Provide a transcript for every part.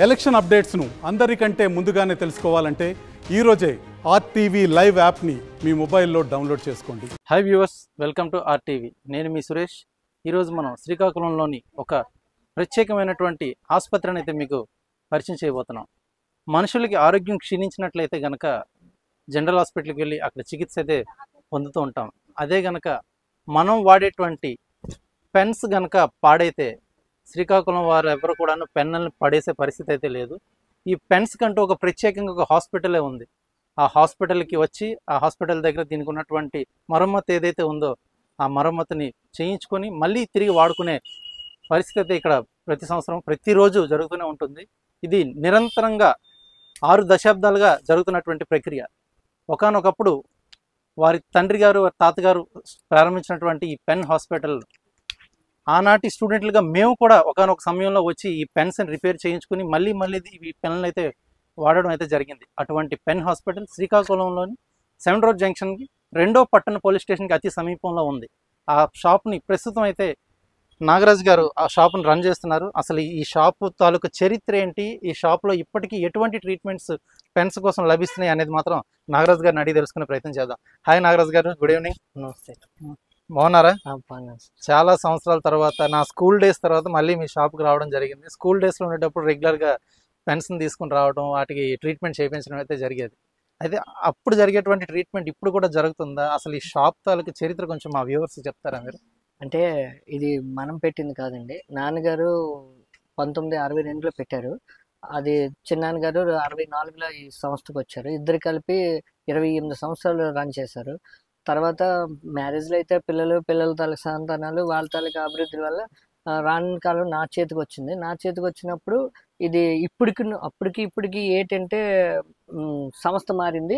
Election అప్డేట్స్ను అందరికంటే ముందుగానే తెలుసుకోవాలంటే ఈరోజే ఆర్టీవీ లైవ్ యాప్ని మీ మొబైల్లో డౌన్లోడ్ చేసుకోండి. High viewers, welcome to RTV. నేను మీ సురేష్. ఈరోజు మనం శ్రీకాకుళంలోని ఒక ప్రత్యేకమైనటువంటి ఆసుపత్రిని అయితే మీకు పరిచయం చేయబోతున్నాం. మనుషులకి ఆరోగ్యం క్షీణించినట్లయితే గనక జనరల్ హాస్పిటల్కి వెళ్ళి అక్కడ చికిత్స అయితే పొందుతూ ఉంటాం. అదే గనక మనం వాడేటువంటి పెన్స్ గనక పాడైతే శ్రీకాకుళం వారు ఎవరు కూడాను పెన్నులను పడేసే పరిస్థితి అయితే లేదు. ఈ పెన్స్ కంటూ ఒక ప్రత్యేకంగా ఒక హాస్పిటలే ఉంది. ఆ హాస్పిటల్కి వచ్చి ఆ హాస్పిటల్ దగ్గర దీనికి ఉన్నటువంటి మరమ్మతు ఏదైతే ఉందో ఆ మరమ్మతుని చేయించుకొని మళ్ళీ తిరిగి వాడుకునే పరిస్థితి అయితే ఇక్కడ ప్రతి సంవత్సరం ప్రతిరోజు జరుగుతూనే ఉంటుంది. ఇది నిరంతరంగా 6 దశాబ్దాలుగా జరుగుతున్నటువంటి ప్రక్రియ. ఒకానొకప్పుడు వారి తండ్రి గారు వారి తాతగారు ప్రారంభించినటువంటి ఈ పెన్ హాస్పిటల్ ఆనాటి స్టూడెంట్లుగా మేము కూడా ఒకానొక సమయంలో వచ్చి ఈ పెన్స్ని రిపేర్ చేయించుకుని మళ్ళీ ఈ పెన్నులు అయితే వాడడం అయితే జరిగింది. అటువంటి పెన్ హాస్పిటల్ శ్రీకాకుళంలోని 7 రోడ్ జంక్షన్కి 2వ పట్టణ పోలీస్ స్టేషన్కి అతి సమీపంలో ఉంది. ఆ షాప్ని ప్రస్తుతం అయితే నాగరాజ్ గారు ఆ షాప్ని రన్ చేస్తున్నారు. అసలు ఈ షాపు తాలూకు చరిత్ర ఏంటి, ఈ షాప్లో ఇప్పటికీ ఎటువంటి ట్రీట్మెంట్స్ పెన్స్ కోసం లభిస్తున్నాయి అనేది మాత్రం నాగరాజ్ గారిని అడిగి తెలుసుకునే ప్రయత్నం చేద్దాం. హాయ్ నాగరాజ్ గారు, గుడ్ ఈవినింగ్. నమస్తే. బాగున్నారా? చాలా సంవత్సరాల తర్వాత, నా స్కూల్ డేస్ తర్వాత మళ్ళీ మీ షాప్కి రావడం జరిగింది. స్కూల్ డేస్లో ఉండేటప్పుడు రెగ్యులర్గా పెన్స్ని తీసుకుని రావడం, వాటికి ట్రీట్మెంట్ చేయించడం అయితే జరిగేది. అయితే అప్పుడు జరిగేటువంటి ట్రీట్మెంట్ ఇప్పుడు కూడా జరుగుతుందా? అసలు ఈ షాప్ తాలూకు చరిత్ర కొంచెం మా వ్యూవర్స్ చెప్తారా మీరు? అంటే ఇది మనం పెట్టింది కాదండి. నాన్నగారు 1962లో పెట్టారు. అది చిన్నాన్నగారు 64లో ఈ సంస్థకు వచ్చారు. ఇద్దరు కలిపి 28 సంవత్సరాలు రన్ చేశారు. తర్వాత మ్యారేజ్లో అయితే పిల్లల తాలూకు సంతానాలు వాళ్ళ తాలూకు అభివృద్ధి వల్ల రాను కాలం నా చేతికి వచ్చింది. నా చేతికి వచ్చినప్పుడు ఇది ఇప్పటికి ఏంటంటే సంస్థ మారింది.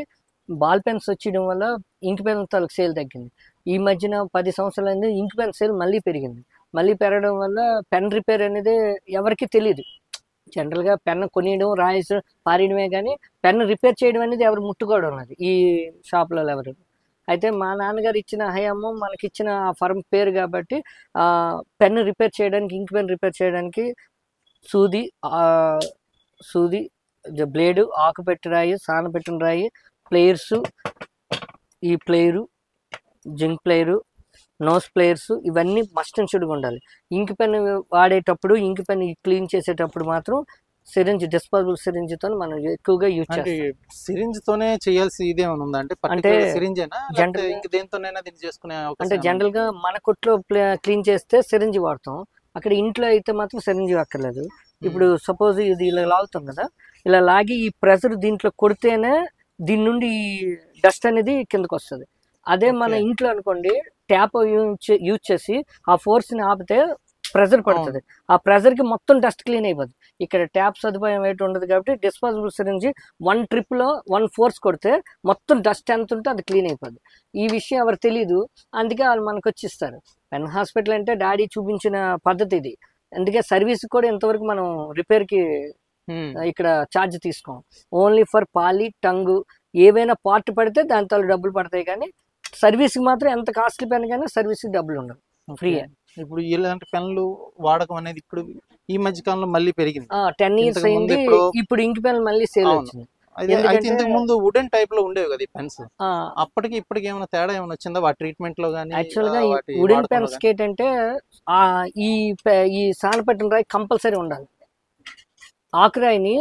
బాల్ పెన్స్ వచ్చేయడం వల్ల ఇంక్ పెన్ తాలూకు సేల్ తగ్గింది. ఈ మధ్యన 10 సంవత్సరాలైంది ఇంక్ పెన్ సేల్ మళ్ళీ పెరిగింది. మళ్ళీ పెరగడం వల్ల పెన్ రిపేర్ అనేది ఎవరికి తెలియదు. జనరల్గా పెన్ కొనియడం, రాయడం, పారేయడమే కానీ పెన్ రిపేర్ చేయడం అనేది ఎవరు ముట్టుకోవడం లేదు ఈ షాప్లలో ఎవరు. అయితే మా నాన్నగారు ఇచ్చిన హయాము మనకిచ్చిన ఫర్మ్ పేరు కాబట్టి పెన్ రిపేర్ చేయడానికి, ఇంక్ పెన్ రిపేర్ చేయడానికి సూది, బ్లేడు, ఆకుపెట్టి రాయి, సానపెట్టిన రాయి, ప్లేయర్సు, ఈ plier, zinc plier, nose pliers ఇవన్నీ మస్ట్ అండ్ షుడ్గా ఉండాలి. ఇంక్ పెన్ వాడేటప్పుడు, ఇంక్ పెన్ క్లీన్ చేసేటప్పుడు మాత్రం సిరింజ్, డిస్పోజబుల్ సిరింజ్తో మనం ఎక్కువగా యూజ్ చేస్తాం. సిరింజ్ తోనే చేయాల్సి ఇదేమైనా ఉందా? అంటే జనరల్ గా మన కొట్లో క్లీన్ చేస్తే సిరింజ్ వాడతాం. అక్కడ ఇంట్లో అయితే మాత్రం సిరింజ్ అక్కర్లేదు. ఇప్పుడు సపోజ్ ఇది ఇలా లాగుతాం కదా, ఇలా లాగి ఈ ప్రెషర్ దీంట్లో కొడితేనే దీని నుండి డస్ట్ అనేది కిందకు వస్తుంది. అదే మన ఇంట్లో అనుకోండి, ట్యాప్ యూజ్ చేసి ఆ ఫోర్స్ని ఆపితే ప్రెజర్ పడుతుంది. ఆ ప్రెజర్కి మొత్తం డస్ట్ క్లీన్ అయిపోతుంది. ఇక్కడ ట్యాప్ సదుపాయం ఏంటి ఉండదు కాబట్టి డిస్పోజబుల్ సిరింజ్ 1 ట్రిప్లో 1 ఫోర్స్ కొడితే మొత్తం డస్ట్ ఎంత ఉంటే అది క్లీన్ అయిపోద్ది. ఈ విషయం ఎవరు తెలీదు, అందుకే వాళ్ళు మనకు వచ్చి ఇస్తారు. పెన్ హాస్పిటల్ అంటే డాడీ చూపించిన పద్ధతి ఇది. అందుకే సర్వీస్ కూడా ఇంతవరకు మనం రిపేర్కి ఇక్కడ ఛార్జ్ తీసుకోం. ఓన్లీ ఫర్ పాలి, టంగు ఏవైనా పార్ట్ పడితే దాంతో డబ్బులు పడతాయి, కానీ సర్వీస్కి మాత్రం ఎంత కాస్ట్లీ పెన్ కానీ సర్వీస్కి డబ్బులు ఉండవు, ఫ్రీ. ఇప్పుడు ఇలాంటి పెన్లు వాడకం అనేది ఇప్పుడు ఈ మధ్య కాలంలో మళ్ళీ పెరిగింది. 10 ఇయర్స్ అయింది. ఇప్పుడు ఇంక్ పెన్ మళ్ళీ సేల్ వచ్చింది. ఇంతకు ముందు వుడెన్ టైప్ లో ఉండేవి కదా ఈ పెన్స్. అప్పటికి ఇప్పటికి ఏమైనా తేడా ఏమైనా వచ్చిందా వాటి ట్రీట్మెంట్ లో గానీ? యాక్చువల్ గా వుడెన్ పెన్స్ ఏంటంటే ఈ సానపెట్టిన రాయి కంపల్సరీ ఉండాలి. ఆకురాయిని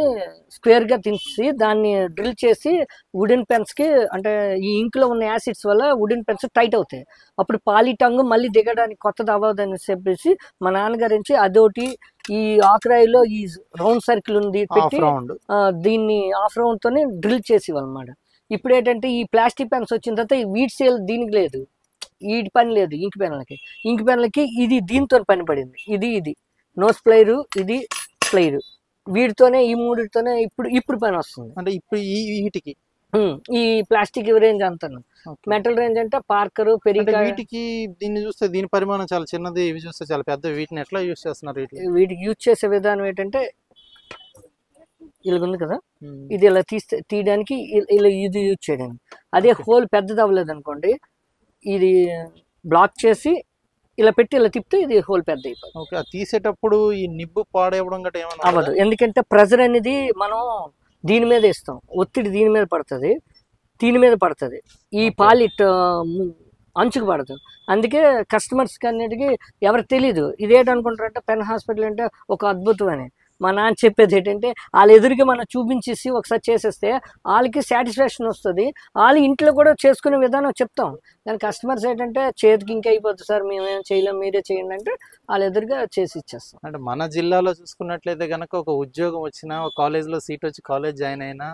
స్క్వేర్ గా తీసి దాన్ని డ్రిల్ చేసి వుడెన్ పెన్స్ కి, అంటే ఈ ఇంక్ లో ఉన్న యాసిడ్స్ వల్ల వుడెన్ పెన్స్ టైట్ అవుతాయి. అప్పుడు పాలిటంగ్ మళ్ళీ దిగడానికి కొత్తది అవ్వదని చెప్పేసి మా నాన్నగారు నుంచి అదొకటి, ఈ ఆకురాయిలో ఈ రౌండ్ సర్కిల్ ఉంది పెట్టి దీన్ని ఆఫ్ రౌండ్ తోనే డ్రిల్ చేసేవాళ్ళు అన్నమాట. ఇప్పుడు ఏంటంటే ఈ ప్లాస్టిక్ పెన్స్ వచ్చిన తర్వాత వీటి సేల్ దీనికి లేదు, వీటి పని లేదు. ఇంక్ పెన్లకి ఇది దీంతో పని పడింది. ఇది నోస్ ప్లేయరు, ఇది ప్లేయరు, వీటితోనే ఈ మూడితోనే ఇప్పుడు పని వస్తుంది. అంటే ఇప్పుడు వీటికి ఈ ప్లాస్టిక్ రేంజ్ అంతా, మెటల్ రేంజ్ అంటే పార్కరు, పెరికా. వీటికి దీన్ని చూస్తే దీని పరిమాణం చాలా చిన్నది, ఇవి చూస్తే చాలా పెద్ద. వీటిని ఎట్లా యూజ్ చేస్తున్నారు? వీటికి యూజ్ చేసే విధానం ఏంటంటే ఇలా ఉంది కదా, ఇది ఇలా తీయడానికి ఇలా ఇది యూజ్ చేయడానికి. అదే హోల్ పెద్దది అవ్వలేదు అనుకోండి, ఇది బ్లాక్ చేసి ఇలా పెట్టి ఇలా తిప్పితే ఇది హోల్ పెద్ద అయిపోతుంది. ఓకే, అది తీసేటప్పుడు ఈ నిబ్బు పాడేయడం గట్రా ఏమన్నా అవ్వదు, ఎందుకంటే ప్రెజర్ అనేది మనం దీని మీద ఇస్తాం, ఒత్తిడి దీని మీద పడుతుంది, దీని మీద పడుతుంది, ఈ పాలిట్ అంచుకు పడుతుంది. అందుకే కస్టమర్స్కి అన్నిటికీ ఎవరికి తెలీదు ఇదేంటనుకుంటారంటే పెన్ హాస్పిటల్ అంటే ఒక అద్భుతం అని. మా నాన్న చెప్పేది ఏంటంటే వాళ్ళ ఎదురుగా మనం చూపించేసి ఒకసారి చేసేస్తే వాళ్ళకి సాటిస్ఫాక్షన్ వస్తుంది, వాళ్ళు ఇంట్లో కూడా చేసుకునే విధానం చెప్తాం. కానీ కస్టమర్స్ ఏంటంటే చేతికి ఇంకా అయిపోతుంది సార్, మేమేం చేయలేం, మీరే చేయండి అంటే వాళ్ళ ఎదురుగా చేసి ఇచ్చేస్తాం. అంటే మన జిల్లాలో చూసుకున్నట్లయితే కనుక ఒక ఉద్యోగం వచ్చినా, ఒక కాలేజ్లో సీట్ వచ్చి కాలేజ్ జాయిన్ అయినా,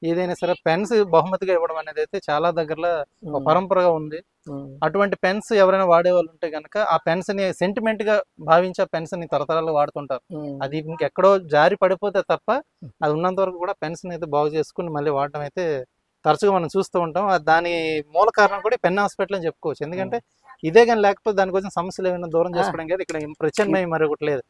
ఏదైనా సరే పెన్స్ బహుమతిగా ఇవ్వడం అనేది అయితే చాలా దగ్గరలో ఒక పరంపరగా ఉంది. అటువంటి పెన్స్ ఎవరైనా వాడే వాళ్ళు ఉంటే కనుక ఆ పెన్స్ ని సెంటిమెంట్ గా భావించి ఆ పెన్స్ ని తరతరాలు వాడుతుంటారు. అది ఇంకెక్కడో జారి పడిపోతే తప్ప అది ఉన్నంత వరకు కూడా పెన్స్ ని అయితే బాగు చేసుకుని మళ్ళీ వాడటం అయితే తరచుగా మనం చూస్తూ ఉంటాం. దాని మూల కారణం కూడా పెన్ హాస్పిటల్ అని చెప్పుకోవచ్చు. ఎందుకంటే ఇదే కానీ లేకపోతే దానికోసం సమస్యలు ఏమైనా దూరం చేసుకోవడం కదా ఇక్కడ ప్రత్యామ్నాయం మరి ఒకటి లేదు.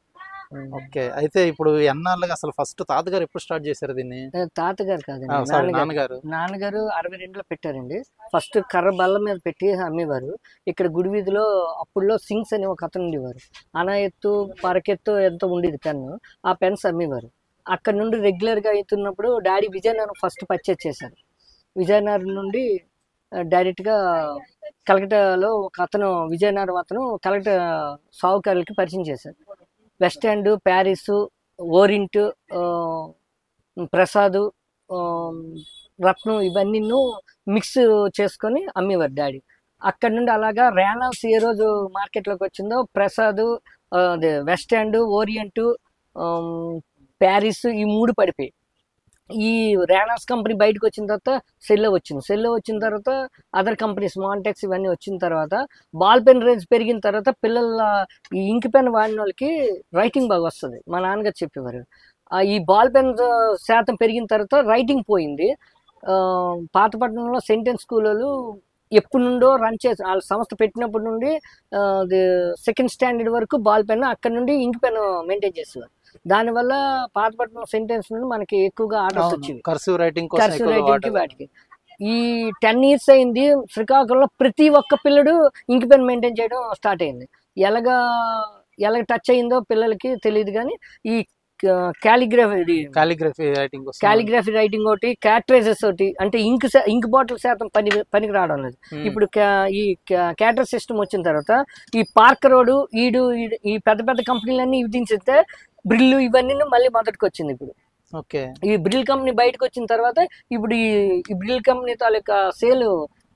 ఓకే, అయితే ఇప్పుడు ఎన్నాళ్ళుగా అసలు ఫస్ట్ తాతగారు ఎప్పుడు స్టార్ట్ చేశారు దీన్ని? తాతగారు కాదండి, నాన్నగారు. నాన్నగారు 62లో పెట్టారండి. ఫస్ట్ కర్ర బల్ల మీద పెట్టి అమ్మేవారు. ఇక్కడ గుడి వీధిలో అప్పుడులో సింగ్స్ అని ఒక అతను ఉండేవారు. అనా ఎత్తు పరకెత్తు ఎంతో ఉండేది పెన్ను, ఆ పెన్స్ అమ్మేవారు. అక్కడ నుండి రెగ్యులర్గా అవుతున్నప్పుడు డాడీ విజయనగరం ఫస్ట్ పర్చేజ్ చేశారు. విజయనగరం నుండి డైరెక్ట్గా కలకటాలో ఒక అతను విజయనగరం అతను కలకటా సావుకారులకి పరిచయం చేశారు. వెస్ట్ ఎండ్, ప్యారిస్, ఓరింట్, ప్రసాద్, రత్నం ఇవన్నీ మిక్స్ చేసుకొని అమ్మేవారు డాడీ. అక్కడ నుండి అలాగా రేనాల్స్ ఏ రోజు మార్కెట్లోకి వచ్చిందో ప్రసాద్, అదే వెస్ట్ ఎండ్, ఓరియంట్, ప్యారిస్ ఈ 3 పడిపోయి ఈ రేనాల్స్ కంపెనీ బయటకు వచ్చిన తర్వాత సెల్లో వచ్చిన తర్వాత అదర్ కంపెనీస్ మాంటెక్స్ ఇవన్నీ వచ్చిన తర్వాత బాల్ పెన్ రేంజ్ పెరిగిన తర్వాత పిల్లల ఈ ఇంక్ పెన్ వాడిన వాళ్ళకి రైటింగ్ బాగా వస్తుంది. మా నాన్నగారు చెప్పేవారు. ఈ బాల్ పెన్ శాతం పెరిగిన తర్వాత రైటింగ్ పోయింది. పాతపట్నంలో సెంటెన్స్ స్కూల్ వాళ్ళు ఎప్పటి నుండో రన్ చేసి వాళ్ళ సంస్థ పెట్టినప్పటి నుండి సెకండ్ స్టాండర్డ్ వరకు బాల్ పెన్, అక్కడ నుండి ఇంక్ పెన్ మెయింటైన్ చేసేవారు. దానివల్ల పాతపట్నం సెంటెన్స్ నుండి మనకి ఎక్కువగా ఆర్డర్స్ వచ్చింది కర్సివ్ రైటింగ్ వాటికి. ఈ 10 years అయింది శ్రీకాకుళంలో ప్రతి ఒక్క పిల్లడు ఇంక్ పెన్ మెయింటైన్ చేయడం స్టార్ట్ అయింది. ఎలాగ టచ్ అయిందో పిల్లలకి తెలియదు, కానీ ఈ కాలిగ్రఫీ రైటింగ్ ఒకటి, క్యాటరైజెస్ ఒకటి, అంటే ఇంక్ బాటిల్ శాతం పనికి రావడం లేదు. ఇప్పుడు ఈ క్యాటర్ సిస్టమ్ వచ్చిన తర్వాత ఈ పార్కర్ రోడ్ ఈ పెద్ద కంపెనీలన్నీ విధించితే బ్రిల్ ఇవన్నీ మళ్ళీ మొదటికి వచ్చింది. ఇప్పుడు ఓకే, ఈ బ్రిల్ కంపెనీ బయటకు వచ్చిన తర్వాత ఇప్పుడు ఈ బ్రిల్ కంపెనీ తాలూకా సేల్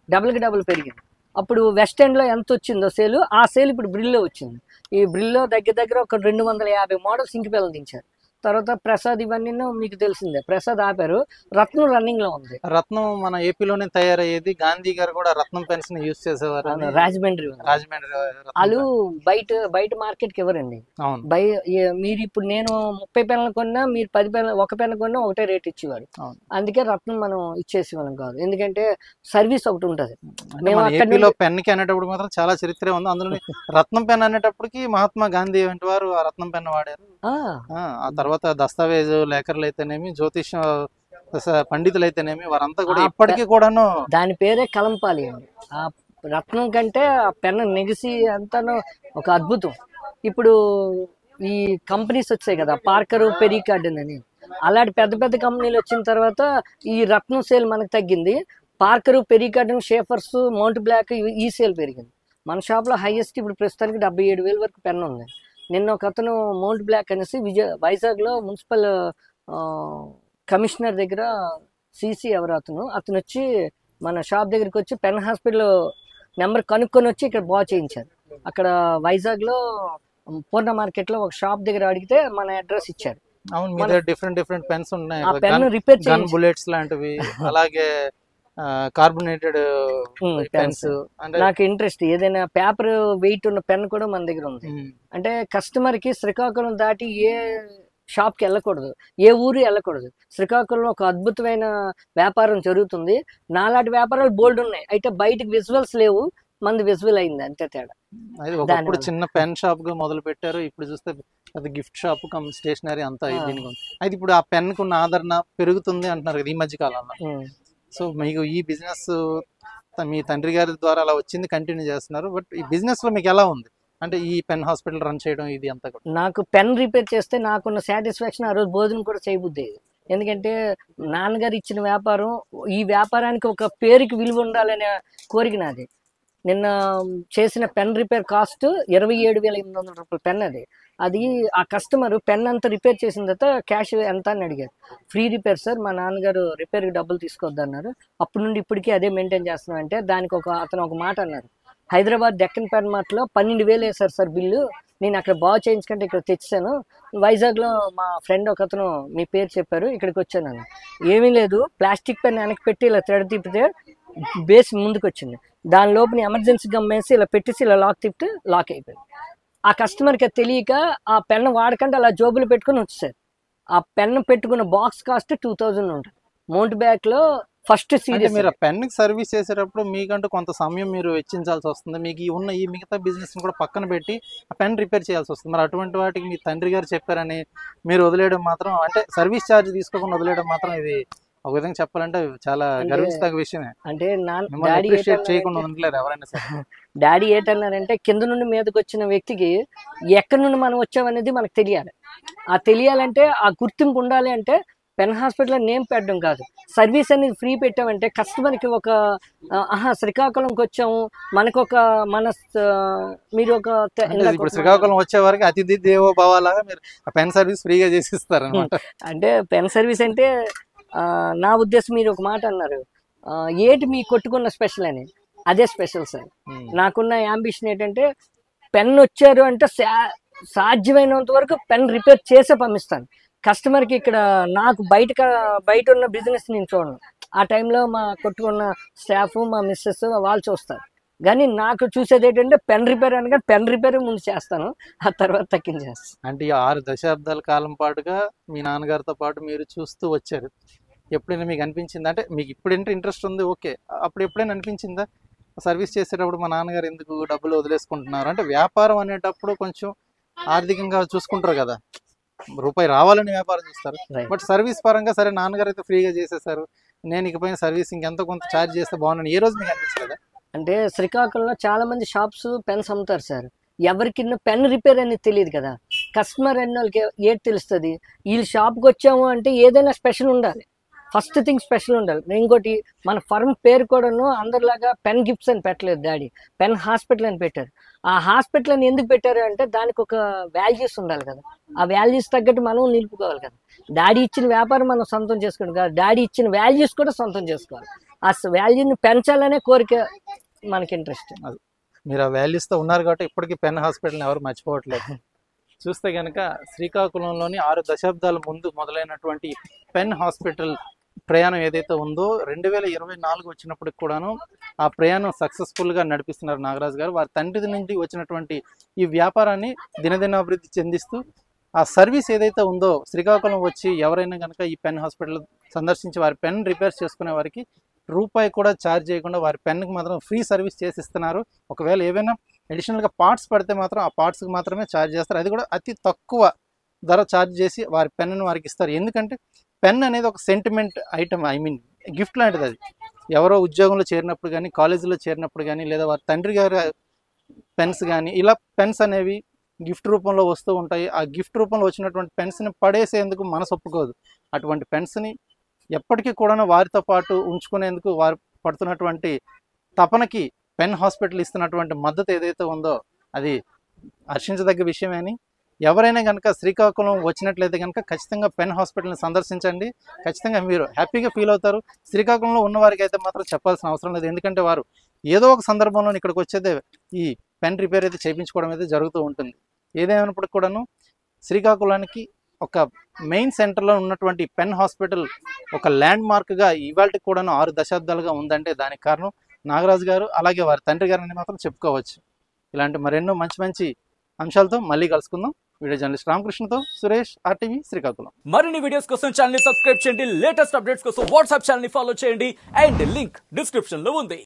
డబుల్ పెరిగింది. అప్పుడు వెస్ట్ ఎండ్లో ఎంత వచ్చిందో సేల్, ఆ సేల్ ఇప్పుడు బ్రిల్లో వచ్చింది. ఈ బ్రిల్లో దగ్గర ఒక 250 మోడల్స్ ఇంక పిల్లలు దించారు. తర్వాత ప్రసాద్ ఇవన్నీ మీకు తెలిసిందే, ప్రసాద్ ఆపారు. రత్నం రన్నింగ్ లో ఉంది. రత్నం మన ఏపీలోనే తయారయ్యేది. గాంధీ గారు కూడా రత్నం పెన్స్ ని యూజ్ చేసేవారు. రాజమండ్రి వాళ్ళు బయట మార్కెట్ కి ఇవ్వరండి. మీరు ఇప్పుడు నేను 30 పెన్నులు కొన్నా, మీరు 10 పెన్నులు, ఒక పెన్ను కొన్నా ఒకటే రేట్ ఇచ్చేవారు. అందుకే రత్నం మనం ఇచ్చేసి వాళ్ళం కాదు, ఎందుకంటే సర్వీస్ ఒకటి ఉంటుంది. ఏపీలో పెన్ కి అనేటప్పుడు మాత్రం చాలా చరిత్ర ఉంది. అందులో రత్నం పెన్ అనేటప్పటికి మహాత్మా గాంధీ వంటి వారు ఆ రత్నం పెన్ వాడారు. ఆ తర్వాత దస్తావేజు లేఖర్లు అయితేనేమి, జ్యోతిష పండితులు అయితేనేమి, వారంతా కూడా ఇప్పటికీ కూడాను దాని పేరే కలంపాలి అండి. ఆ రత్నం కంటే ఆ పెన్ను నెగిసి అంతాను ఒక అద్భుతం. ఇప్పుడు ఈ కంపెనీస్ వచ్చాయి కదా, పార్కరు, పెరికార్డన్ అని, అలాంటి పెద్ద కంపెనీలు వచ్చిన తర్వాత ఈ రత్నం సేల్ మనకు తగ్గింది. పార్కరు, పెరికార్డన్, షేఫర్స్, మౌంట్ బ్లాక్ ఈ సేల్ పెరిగింది. మన షాప్లో హైయెస్ట్ ఇప్పుడు ప్రస్తుతానికి 77,000 వరకు పెన్ ఉంది. నిన్న ఒక అతను మౌంట్ బ్లాక్ అనేసి వైజాగ్లో మున్సిపల్ కమిషనర్ దగ్గర సిసి ఎవరు అతను వచ్చి మన షాప్ దగ్గరికి వచ్చి పెన్ హాస్పిటల్ నెంబర్ కనుక్కొని వచ్చి ఇక్కడ బాగు చేయించారు. అక్కడ వైజాగ్లో పూర్ణ మార్కెట్లో ఒక షాప్ దగ్గర అడిగితే మన అడ్రస్ ఇచ్చారు. అవును, మీ దగ్గర డిఫరెంట్ పెన్స్ ఉన్నాయి. ఆ పెన్ రిపేర్ గన్ బుల్లెట్స్ లాంటివి, అలాగే కార్బోనేటెడ్ పెన్స్. నాకు ఇంట్రెస్ట్, ఏదైనా పేపర్ వెయిట్ ఉన్న పెన్ కూడా మన దగ్గర ఉంది. అంటే కస్టమర్ కి శ్రీకాకుళం దాటి ఏ షాప్ కి వెళ్ళకూడదు, ఏ ఊరు వెళ్ళకూడదు. శ్రీకాకుళంలో ఒక అద్భుతమైన వ్యాపారం జరుగుతుంది. నాలాంటి వ్యాపారాలు బోల్డ్ ఉన్నాయి, అయితే బయటకు విజువల్స్ లేవు, మంది విజువల్ అయింది అంతే తేడా. ఒకప్పుడు చిన్న పెన్ షాప్ గా మొదలు పెట్టారు, ఇప్పుడు చూస్తే అది గిఫ్ట్ షాప్ కమ్ స్టేషనరీ అంతా దీనికి ఉంది. అయితే ఇప్పుడు ఆ పెన్ కున్న ఆదరణ పెరుగుతుంది అంటున్నారు కదా ఈ మధ్య కాలంలో. సో మీకు ఈ బిజినెస్ మీ తండ్రి గారి ద్వారా అలా వచ్చింది, కంటిన్యూ చేస్తున్నారు. బట్ ఈ బిజినెస్ లో మీకు ఎలా ఉంది? అంటే ఈ పెన్ హాస్పిటల్ రన్ చేయడం ఇది అంతా కూడా? నాకు పెన్ రిపేర్ చేస్తే నాకున్న సాటిస్ఫాక్షన్ ఆ రోజు భోజనం కూడా చేయబుద్ది. ఎందుకంటే నాన్నగారు ఇచ్చిన వ్యాపారం, ఈ వ్యాపారానికి ఒక పేరుకి విలువ ఉండాలనే కోరిక నాది. నిన్న చేసిన పెన్ రిపేర్ కాస్ట్ 27,800 రూపాయలు పెన్. అది ఆ కస్టమర్ పెన్ అంతా రిపేర్ చేసిన తర్వాత క్యాష్ ఎంత అని అడిగారు. ఫ్రీ రిపేర్ సార్, మా నాన్నగారు రిపేర్కి డబ్బులు తీసుకోవద్దన్నారు. అప్పటి నుండి ఇప్పటికీ అదే మెయింటైన్ చేస్తున్నాం. అంటే దానికి అతను ఒక మాట అన్నారు, హైదరాబాద్ డెక్కన్ పెన్ మార్ట్లో 12,000 వేశారు సార్ బిల్లు, నేను అక్కడ బాగు చేయించుకుంటే ఇక్కడ తెచ్చాను. వైజాగ్లో మా ఫ్రెండ్ ఒక అతను మీ పేరు చెప్పారు, ఇక్కడికి వచ్చాను. ఏమీ లేదు, ప్లాస్టిక్ పెన్ వెనక్కి పెట్టి ఇలా థ్రెడ్ తిప్పితే బేస్ ముందుకు వచ్చింది, దాని లోపల ఎమర్జెన్సీ గమ్మేసి ఇలా పెట్టేసి ఇలా లాక్ తిప్పితే లాక్ అయిపోయింది. ఆ కస్టమర్కి తెలియక ఆ పెన్ వాడకంటే అలా జోబులు పెట్టుకుని వచ్చేసారు. ఆ పెన్ పెట్టుకున్న బాక్స్ కాస్ట్ 2,000 ఉంటుంది. మౌంట్ బ్యాక్లో ఫస్ట్ సీరియస్. మీరు పెన్కి సర్వీస్ చేసేటప్పుడు మీకంటూ కొంత సమయం మీరు వెచ్చించాల్సి వస్తుంది. మీకు ఉన్న ఈ మిగతా బిజినెస్ కూడా పక్కన పెట్టి ఆ పెన్ రిపేర్ చేయాల్సి వస్తుంది. మరి అటువంటి వాటికి మీ తండ్రి గారు చెప్పారని మీరు వదిలేయడం మాత్రం, అంటే సర్వీస్ ఛార్జ్ తీసుకోకుండా వదిలేయడం మాత్రం ఇది ఒక విధంగా చెప్పాలంటే చాలా గర్వించదగ్గ విషయమే. అంటే డాడీ చేయకుండా ఉండలేరు ఎవరైనా సరే. డాడీ ఏంటన్నారంటే, కింద నుండి మీదకి వచ్చిన వ్యక్తికి ఎక్కడి నుండి మనం వచ్చామనేది మనకు తెలియాలి. ఆ తెలియాలంటే ఆ గుర్తింపు ఉండాలి. అంటే పెన్ హాస్పిటల్ నేమ్ పెట్టడం కాదు, సర్వీస్ అనేది ఫ్రీ పెట్టామంటే కస్టమర్కి ఒక శ్రీకాకుళంకి వచ్చాము, మనకొక మీరు ఒక ఇప్పుడు శ్రీకాకుళం వచ్చే వరకు అతిథి దేవో భవ లాగా మీరు పెన్ సర్వీస్ ఫ్రీగా చేసిస్తారు అనమాట. అంటే పెన్ సర్వీస్ అంటే నా ఉద్దేశం, మీరు ఒక మాట అన్నారు, ఏటి మీ కొట్టుకున్న స్పెషల్ అని, అదే స్పెషల్ సార్. నాకున్న యాంబిషన్ ఏంటంటే పెన్ వచ్చారు అంటే సాధ్యమైనంత వరకు పెన్ రిపేర్ చేసే పంపిస్తాను కస్టమర్కి. ఇక్కడ నాకు బయట ఉన్న బిజినెస్ నేను చూడను. ఆ టైంలో మా కొట్టుకున్న స్టాఫ్, మా మిస్సెస్ వాళ్ళు చూస్తారు. కానీ నాకు చూసేది ఏంటంటే పెన్ రిపేర్ అనగా పెన్ రిపేర్ ముందు చేస్తాను, ఆ తర్వాత తగ్గించేస్తాను. అంటే 6 దశాబ్దాల కాలం పాటుగా మీ నాన్నగారితో పాటు మీరు చూస్తూ వచ్చారు. ఎప్పుడైనా మీకు అనిపించిందా, అంటే మీకు ఇప్పుడంటే ఇంట్రెస్ట్ ఉంది ఓకే, అప్పుడు ఎప్పుడైనా అనిపించిందా సర్వీస్ చేసేటప్పుడు మా నాన్నగారు ఎందుకు డబ్బులు వదిలేసుకుంటున్నారు? అంటే వ్యాపారం అనేటప్పుడు కొంచెం ఆర్థికంగా చూసుకుంటారు కదా, రూపాయి రావాలని వ్యాపారం చూస్తారు. బట్ సర్వీస్ పరంగా సరే నాన్నగారు అయితే ఫ్రీగా చేసేసారు, నేను ఇకపైన సర్వీస్ ఇంకెంత కొంత ఛార్జ్ చేస్తే బాగున్నాను, ఏ రోజు మీకు అనిపించలేదా? అంటే శ్రీకాకుళంలో చాలా మంది షాప్స్ పెన్స్ అమ్ముతారు సార్. ఎవరికి పెన్ రిపేర్ అనేది తెలియదు కదా. కస్టమర్ అన్న వాళ్ళకి ఏది తెలుస్తుంది? వీళ్ళు షాప్కి వచ్చాము అంటే ఏదైనా స్పెషల్ ఉండాలి, ఫస్ట్ థింగ్ స్పెషల్ ఉండాలి. ఇంకోటి, మన ఫర్మ్ పేరు కూడాను అందరిలాగా పెన్ గిఫ్ట్స్ అని పెట్టలేదు డాడీ, పెన్ హాస్పిటల్ అని పెట్టారు. ఆ హాస్పిటల్ అని ఎందుకు పెట్టారు అంటే దానికి ఒక వాల్యూస్ ఉండాలి కదా, ఆ వాల్యూస్ తగ్గట్టు మనం నిలుపుకోవాలి కదా. డాడీ ఇచ్చిన వ్యాపారం మనం సొంతం చేసుకోండి కదా, డాడీ ఇచ్చిన వాల్యూస్ కూడా సొంతం చేసుకోవాలి. ఆ వాల్యూని పెంచాలనే కోరిక మనకి ఇంట్రెస్ట్. మీరు ఆ వాల్యూస్తో ఉన్నారు కాబట్టి ఇప్పటికీ పెన్ హాస్పిటల్ని ఎవరు మర్చిపోవట్లేదు. చూస్తే కనుక శ్రీకాకుళంలోని 6 దశాబ్దాల ముందు మొదలైనటువంటి పెన్ హాస్పిటల్ ప్రయాణం ఏదైతే ఉందో 2024 వచ్చినప్పటికి కూడాను ఆ ప్రయాణం సక్సెస్ఫుల్గా నడిపిస్తున్నారు నాగరాజు గారు. వారి తండ్రి నుండి వచ్చినటువంటి ఈ వ్యాపారాన్ని దినదినాభివృద్ధి చెందిస్తూ ఆ సర్వీస్ ఏదైతే ఉందో శ్రీకాకుళం వచ్చి ఎవరైనా కనుక ఈ పెన్ హాస్పిటల్ సందర్శించి వారి పెన్ రిపేర్ చేసుకునే వారికి రూపాయి కూడా ఛార్జ్ చేయకుండా వారి పెన్కి మాత్రం ఫ్రీ సర్వీస్ చేసిస్తున్నారు. ఒకవేళ ఏవైనా అడిషనల్గా పార్ట్స్ పడితే మాత్రం ఆ పార్ట్స్కి మాత్రమే ఛార్జ్ చేస్తారు, అది కూడా అతి తక్కువ ధర ఛార్జ్ చేసి వారి పెన్ను వారికి ఇస్తారు. ఎందుకంటే పెన్ అనేది ఒక sentiment item, I mean gift లాంటిది. అది ఎవరో ఉద్యోగంలో చేరినప్పుడు కానీ, కాలేజీలో చేరినప్పుడు కానీ, లేదా వారి తండ్రి గారి పెన్స్ కానీ, ఇలా పెన్స్ అనేవి గిఫ్ట్ రూపంలో వస్తూ ఉంటాయి. ఆ గిఫ్ట్ రూపంలో వచ్చినటువంటి పెన్స్ని పడేసేందుకు మనసు ఒప్పుకోదు. అటువంటి పెన్స్ని ఎప్పటికీ కూడా వారితో పాటు ఉంచుకునేందుకు వారు పడుతున్నటువంటి తపనకి పెన్ హాస్పిటల్ ఇస్తున్నటువంటి మద్దతు ఏదైతే ఉందో అది హర్షించదగ్గ విషయమే. అని ఎవరైనా కనుక శ్రీకాకుళం వచ్చినట్లయితే కనుక ఖచ్చితంగా పెన్ హాస్పిటల్ని సందర్శించండి, ఖచ్చితంగా మీరు హ్యాపీగా ఫీల్ అవుతారు. శ్రీకాకుళంలో ఉన్నవారికి అయితే మాత్రం చెప్పాల్సిన అవసరం లేదు, ఎందుకంటే వారు ఏదో ఒక సందర్భంలో ఇక్కడికి వచ్చేదే ఈ పెన్ రిపేర్ అయితే చేయించుకోవడం అయితే జరుగుతూ ఉంటుంది. ఏదేమైనప్పటికి కూడాను శ్రీకాకుళానికి ఒక మెయిన్ సెంటర్లో ఉన్నటువంటి పెన్ హాస్పిటల్ ఒక ల్యాండ్ మార్క్గా ఇవాళకి కూడాను 6 దశాబ్దాలుగా ఉందంటే దానికి కారణం నాగరాజు గారు, అలాగే వారి తండ్రి గారిని మాత్రం చెప్పుకోవచ్చు. ఇలాంటి మరెన్నో మంచి మంచి అంశాలతో మళ్ళీ కలుసుకుందాం. వీడియో జర్నలిస్ట్ రామకృష్ణతో సురేష్, RTV శ్రీకాకుళం. మరిన్ని వీడియోస్ కోసం ఛానల్ ని సబ్స్క్రైబ్ చేయండి, లేటెస్ట్ అప్డేట్స్ కోసం వాట్సాప్ ఛానల్ ని ఫాలో చేయండి అండ్ లింక్ డిస్క్రిప్షన్ లో ఉంది.